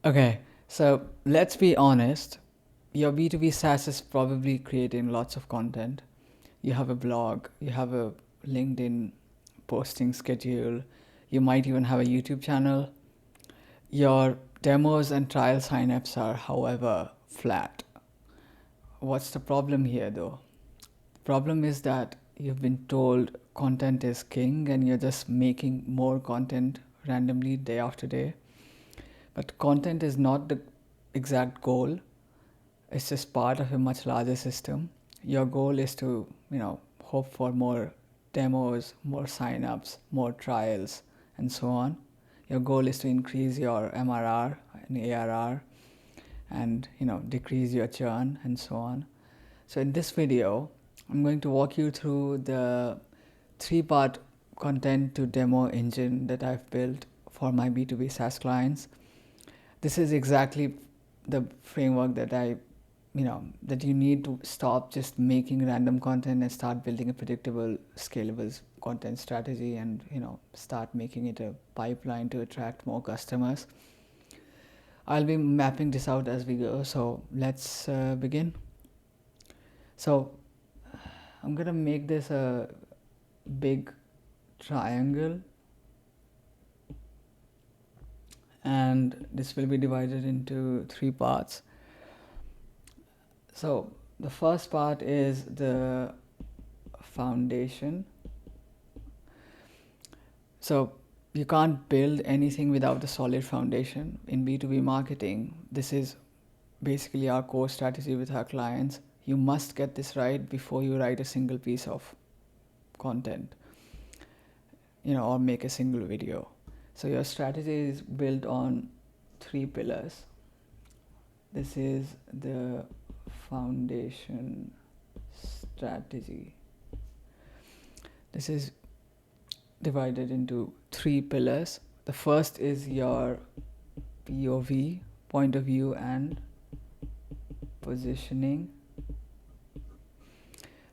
Okay, so let's be honest. Your B2B SaaS is probably creating lots of content. You have a blog, you have a LinkedIn posting schedule, you might even have a YouTube channel. Your demos and trial signups are, however, flat. What's the problem here though? The problem is that you've been told content is king and you're just making more content randomly day after day. But content is not the exact goal. It's just part of a much larger system. Your goal is to, hope for more demos, more signups, more trials, and so on. Your goal is to increase your MRR and ARR and, decrease your churn and so on. So in this video, I'm going to walk you through the three-part content to demo engine that I've built for my B2B SaaS clients. This is exactly the framework that you need to stop just making random content and start building a predictable, scalable content strategy and, start making it a pipeline to attract more customers. I'll be mapping this out as we go. So let's begin. So I'm gonna make this a big triangle, and this will be divided into three parts. So the first part is the foundation. So you can't build anything without a solid foundation. In B2B marketing, this is basically our core strategy with our clients. You must get this right before you write a single piece of content, or make a single video. So your strategy is built on three pillars. This is the foundation strategy. This is divided into three pillars. The first is your POV, point of view, and positioning.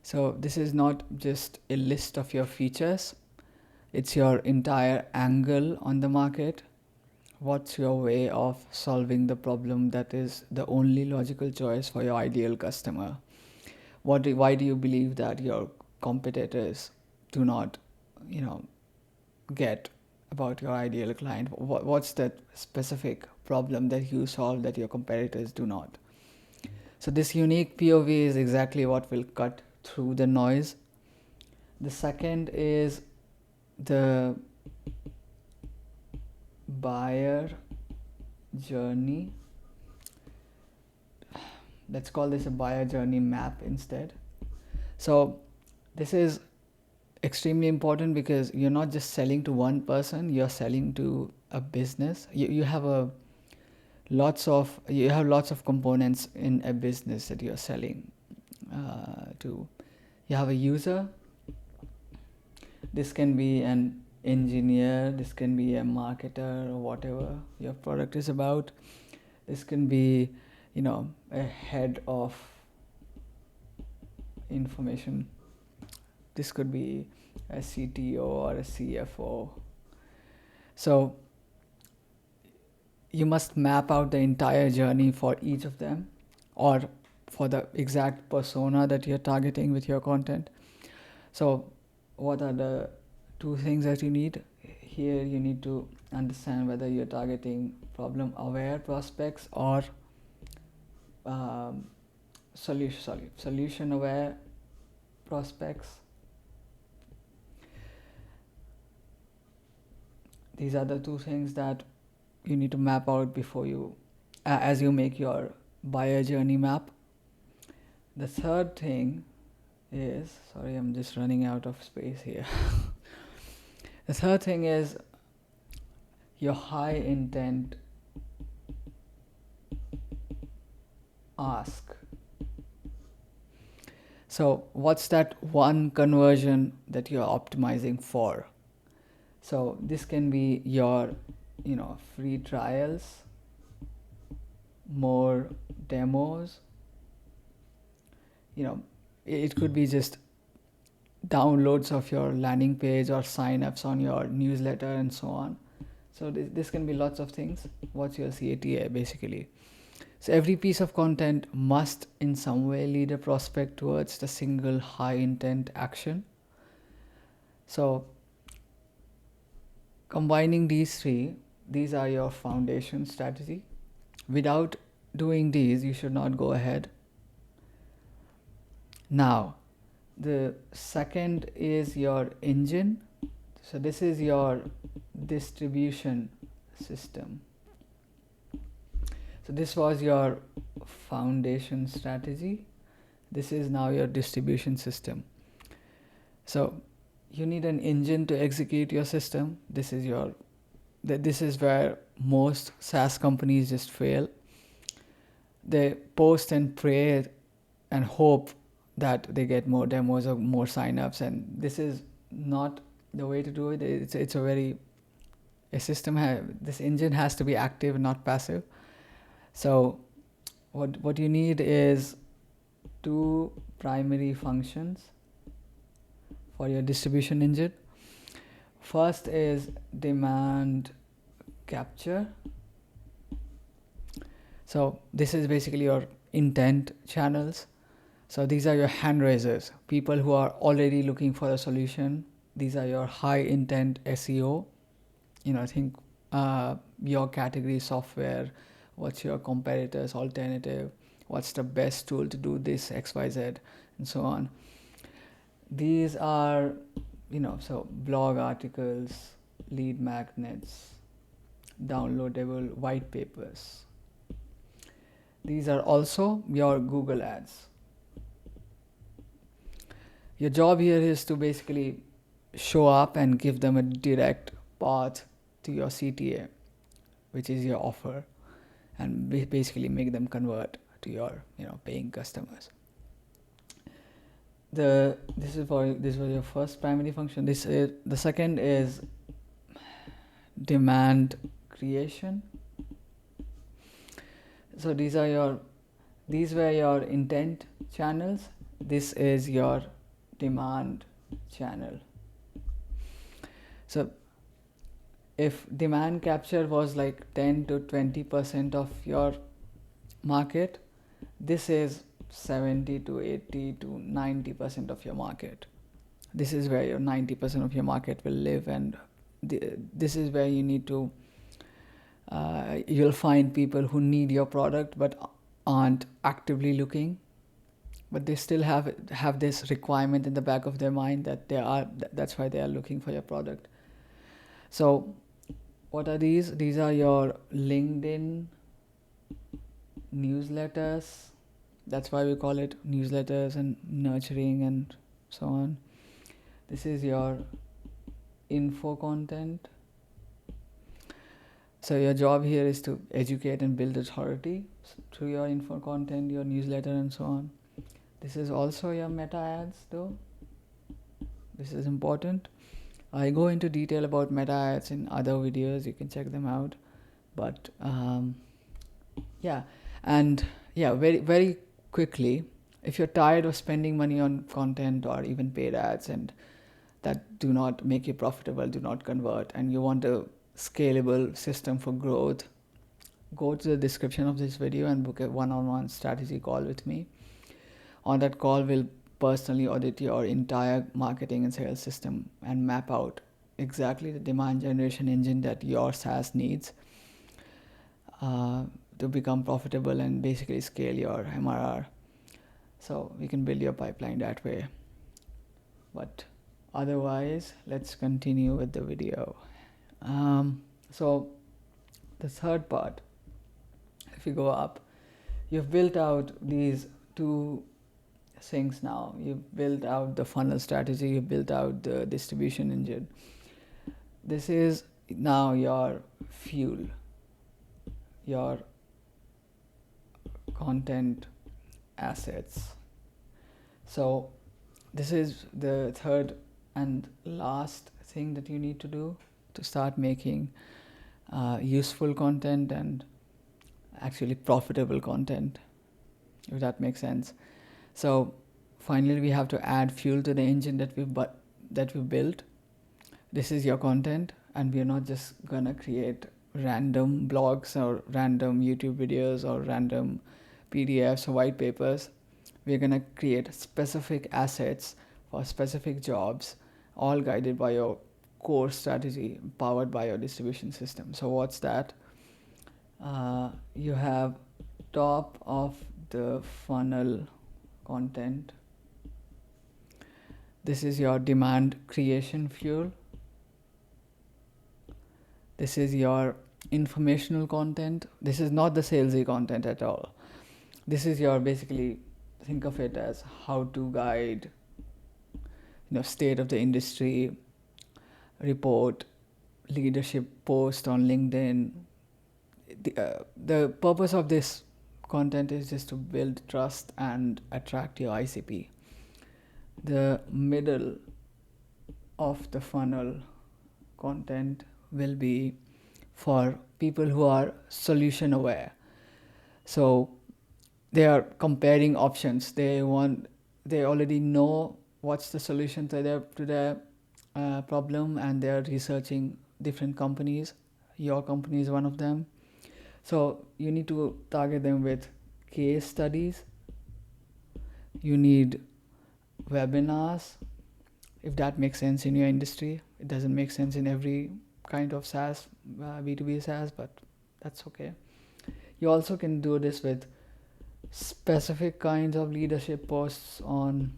So this is not just a list of your features, it's your entire angle on the market. What's your way of solving the problem that is the only logical choice for your ideal customer? Why do you believe that your competitors do not, get about your ideal client? What's that specific problem that you solve that your competitors do not? So this unique POV is exactly what will cut through the noise. The second is the buyer journey. Let's call this a buyer journey map instead. So this is extremely important because you're not just selling to one person, you're selling to a business. You have lots of components in a business that you're selling to. You have a user. This can be an engineer, this can be a marketer, or whatever your product is about. This can be, a head of information. This could be a CTO or a CFO. So you must map out the entire journey for each of them, or for the exact persona that you're targeting with your content. So what are the two things that you need? Here you need to understand whether you're targeting problem aware prospects or solution aware prospects. These are the two things that you need to map out before you as you make your buyer journey map. The third thing is, sorry, I'm just running out of space here. The third thing is your high intent ask. So what's that one conversion that you're optimizing for? So this can be your, free trials, more demos. It could be just downloads of your landing page or sign-ups on your newsletter and so on. So this can be lots of things. What's your CATA basically? So every piece of content must in some way lead a prospect towards the single high intent action. So combining these three, these are your foundation strategy. Without doing these, you should not go ahead. Now, the second is your engine. So this is your distribution system. So this was your foundation strategy. This is now your distribution system. So you need an engine to execute your system. This is where most SaaS companies just fail. They post and pray and hope that they get more demos or more signups, and this is not the way to do it. It's a system. This engine has to be active, not passive. So what you need is two primary functions for your distribution engine. First is demand capture. So this is basically your intent channels. So these are your hand raisers, people who are already looking for a solution. These are your high intent SEO. Think your category software, what's your competitor's alternative, what's the best tool to do this XYZ, and so on. These are, so blog articles, lead magnets, downloadable white papers. These are also your Google ads. Your job here is to basically show up and give them a direct path to your CTA, which is your offer, and basically make them convert to your paying customers. This was your first primary function. The second is demand creation. So these were your intent channels. This is your demand channel. So if demand capture was like 10 to 20% of your market, this is 70 to 80 to 90% of your market. This is where your 90% of your market will live, and this is where you need to you'll find people who need your product but aren't actively looking, but they still have this requirement in the back of their mind that that's why they are looking for your product. So what are these? These are your LinkedIn newsletters. That's why we call it newsletters and nurturing and so on. This is your info content. So your job here is to educate and build authority through your info content, your newsletter, and so on. This is also your meta ads though. This is important. I go into detail about meta ads in other videos. You can check them out. But very, very quickly, if you're tired of spending money on content or even paid ads and that do not make you profitable, do not convert, and you want a scalable system for growth, go to the description of this video and book a one-on-one strategy call with me. On that call, we'll personally audit your entire marketing and sales system and map out exactly the demand generation engine that your SaaS needs to become profitable and basically scale your MRR. So we can build your pipeline that way. But otherwise, let's continue with the video. So the third part, if you go up, you've built out these two things now. You've built out the funnel strategy, you've built out the distribution engine. This is now your fuel, your content assets. So this is the third and last thing that you need to do to start making useful content and actually profitable content, if that makes sense. So finally we have to add fuel to the engine that we've built. This is your content, and we're not just gonna create random blogs or random YouTube videos or random PDFs or white papers. We're gonna create specific assets for specific jobs, all guided by your core strategy, powered by your distribution system. So what's that? You have top of the funnel content. This is your demand creation fuel. This is your informational content. This is not the salesy content at all. This is your, basically think of it as how to guide, state of the industry report, leadership post on LinkedIn. The purpose of this content is just to build trust and attract your ICP. The middle of the funnel content will be for people who are solution aware. So they are comparing options. They already know what's the solution to their problem, and they are researching different companies. Your company is one of them. So you need to target them with case studies. You need webinars, if that makes sense in your industry. It doesn't make sense in every kind of SaaS, B2B SaaS, but that's okay. You also can do this with specific kinds of leadership posts on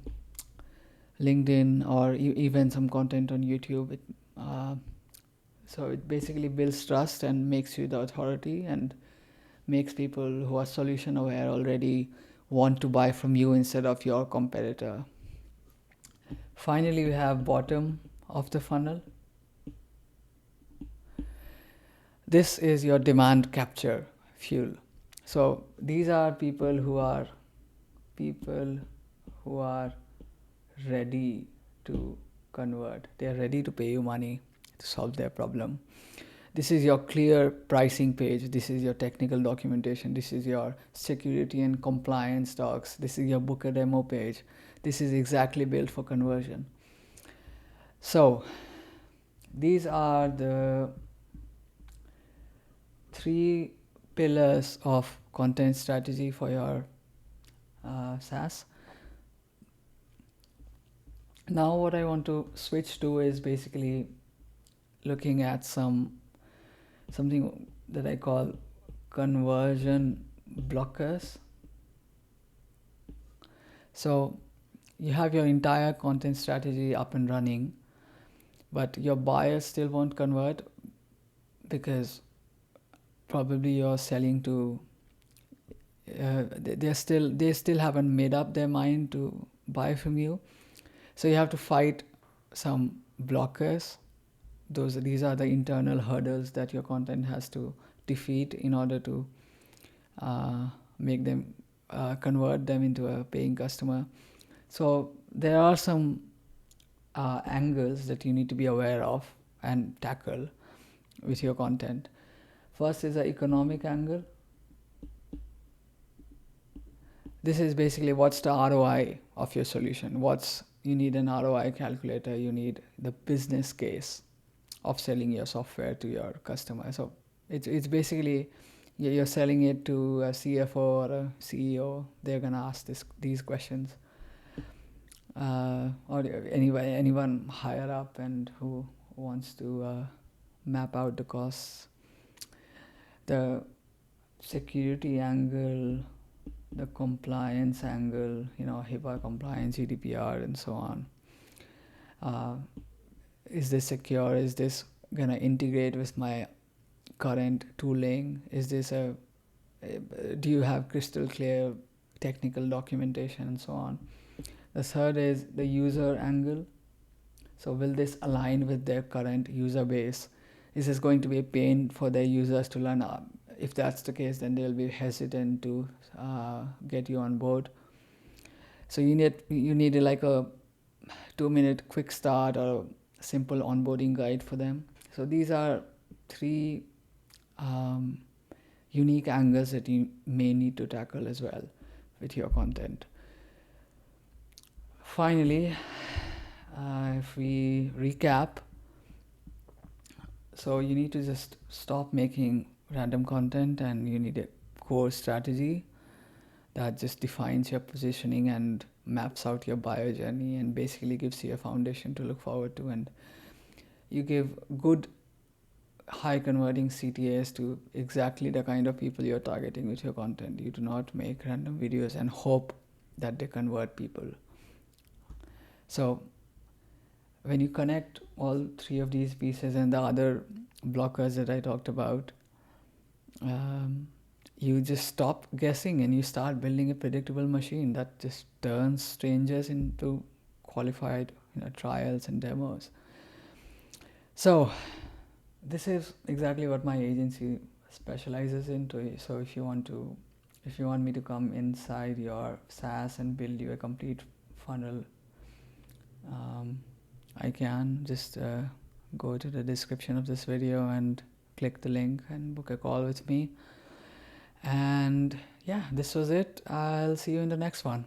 LinkedIn, or even some content on YouTube. So it basically builds trust and makes you the authority, and makes people who are solution aware already want to buy from you instead of your competitor. Finally, we have bottom of the funnel. This is your demand capture fuel. So these are people who are ready to convert. They are ready to pay you money to solve their problem. This is your clear pricing page. This is your technical documentation. This is your security and compliance docs. This is your book a demo page. This is exactly built for conversion. So these are the 3 pillars of content strategy for your SaaS. Now what I want to switch to is basically looking at something that I call conversion blockers. So you have your entire content strategy up and running, but your buyers still won't convert because probably you're selling to they still haven't made up their mind to buy from you. So you have to fight some blockers. These are the internal hurdles that your content has to defeat in order to make them convert them into a paying customer. So there are some angles that you need to be aware of and tackle with your content. First is the economic angle. This is basically what's the ROI of your solution. You need an ROI calculator. You need the business case of selling your software to your customer. So it's basically you're selling it to a CFO or a CEO. They're gonna ask these questions, or anyone higher up and who wants to map out the costs. The security angle, the compliance angle, HIPAA compliance, GDPR, and so on. Is this secure? Is this gonna integrate with my current tooling? Do you have crystal clear technical documentation and so on? The third is the user angle. So will this align with their current user base? Is this going to be a pain for their users to learn? If that's the case, then they'll be hesitant to get you on board. So you need like a 2-minute quick start or a simple onboarding guide for them. So these are 3 unique angles that you may need to tackle as well with your content. Finally, if we recap, So you need to just stop making random content, and you need a core strategy that just defines your positioning and maps out your buyer journey and basically gives you a foundation to look forward to. And you give good high converting CTAs to exactly the kind of people you're targeting with your content. You do not make random videos and hope that they convert people. So when you connect all three of these pieces and the other blockers that I talked about, you just stop guessing and you start building a predictable machine that just turns strangers into qualified, trials and demos. So this is exactly what my agency specializes into. So if you want me to come inside your SaaS and build you a complete funnel, I can just go to the description of this video and click the link and book a call with me. And yeah, this was it. I'll see you in the next one.